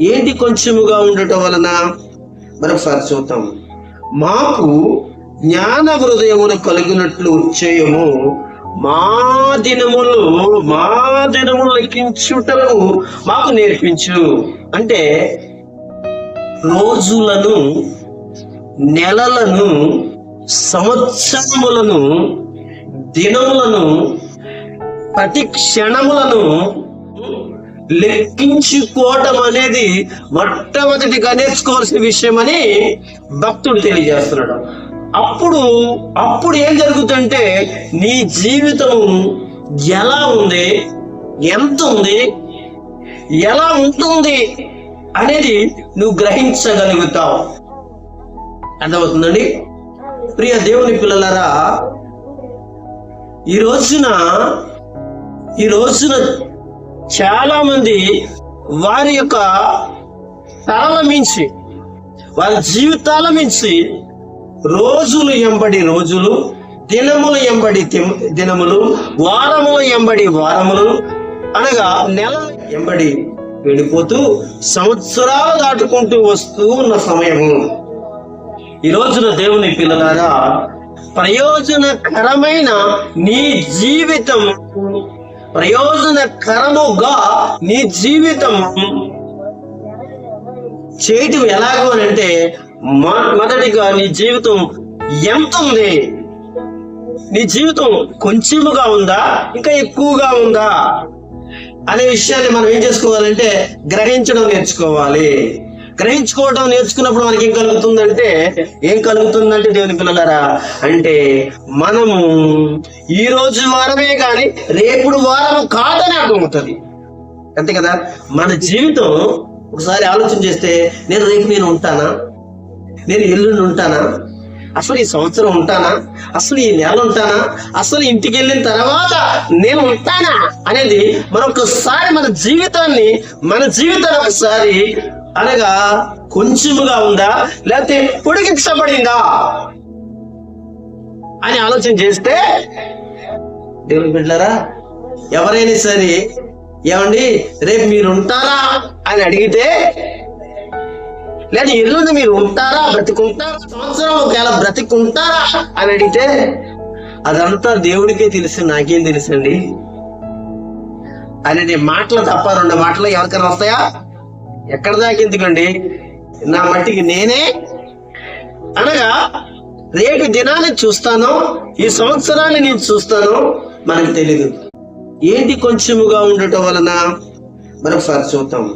ఏంటి కొంచెముగా ఉండటం వలన? మరొకసారి చూద్దాం. మాకు జ్ఞాన హృదయమును కలిగినట్లు చేయము, మా దినములు లెక్కించుటకు మాకు నేర్పించు. అంటే రోజులను, నెలలను, సంవత్సరములను, దినములను, ప్రతి క్షణములను లెక్కించుకోవటం అనేది మొట్టమొదటిగా నేర్చుకోవాల్సిన విషయం అని భక్తుడు తెలియజేస్తున్నాడు. అప్పుడు ఏం జరుగుతుందంటే నీ జీవితం ఎలా ఉంది, ఎంత ఉంది, ఎలా ఉంటుంది అనేది నువ్వు గ్రహించగలుగుతావు. అర్థమవుతుందండి? ప్రియ దేవుని పిల్లలారా, ఈ రోజున చాలా మంది వారి యొక్క తరాల మించి, వారి జీవితాల మించి రోజులు ఎంబడి రోజులు, దినములు ఎంబడి దినములు, వారములు ఎంబడి వారములు, అనగా నెల ఎంబడి వెళ్ళిపోతూ సంవత్సరాలు దాటుకుంటూ వస్తూ ఉన్న సమయము. ఈ రోజున దేవుని పిల్లలారా, ప్రయోజనకరమైన నీ జీవితం, ప్రయోజనకరముగా నీ జీవితం చేయటం ఎలాగో అని అంటే, మొదటిగా నీ జీవితం ఎంత ఉంది? నీ జీవితం కొంచెముగా ఉందా, ఇంకా ఎక్కువగా ఉందా అనే విషయాన్ని మనం ఏం చేసుకోవాలంటే గ్రహించడం నేర్చుకోవాలి. గ్రహించుకోవడం నేర్చుకున్నప్పుడు మనకి ఏం కలుగుతుందంటే దేవుని పిల్లలారా, అంటే మనము ఈ రోజు వారమే కానీ రేపుడు వారం కాదని అర్థమవుతుంది. అంతే కదా? మన జీవితం ఒకసారి ఆలోచన చేస్తే, నేను ఉంటానా, నేను ఎల్లుండి ఉంటానా, అసలు ఈ సంవత్సరం ఉంటానా, అసలు ఈ నెల ఉంటానా, అసలు ఇంటికి వెళ్ళిన తర్వాత నేను ఉంటానా అనేది మరొకసారి మన జీవితాన్ని ఒకసారి అనగా కొంచెముగా ఉందా లేకపోతే పొడిగించబడిందా అని ఆలోచన చేస్తే, దేవుని బిడ్డలారా, ఎవరైనా సరే ఏమండి రేపు మీరు ఉంటారా అని అడిగితే, లేదా ఎల్లుండి మీరు ఉంటారా, బ్రతికుంటారా, సంవత్సరం ఒకవేళ బ్రతికుంటారా అని అడిగితే, అదంతా దేవుడికే తెలుసు, నాకేం తెలుసండి అనేది మాటలు తప్ప 2 మాటలు ఎవరికైనా వస్తాయా? ఎక్కడ దాకా ఎందుకండి, నా మట్టికి నేనే అనగా రేపు దినాన్ని చూస్తాను, ఈ సంవత్సరాన్ని నేను చూస్తాను, మనకు తెలీదు. ఏంటి కొంచెముగా ఉండటం వలన? మరొకసారి చూద్దాం.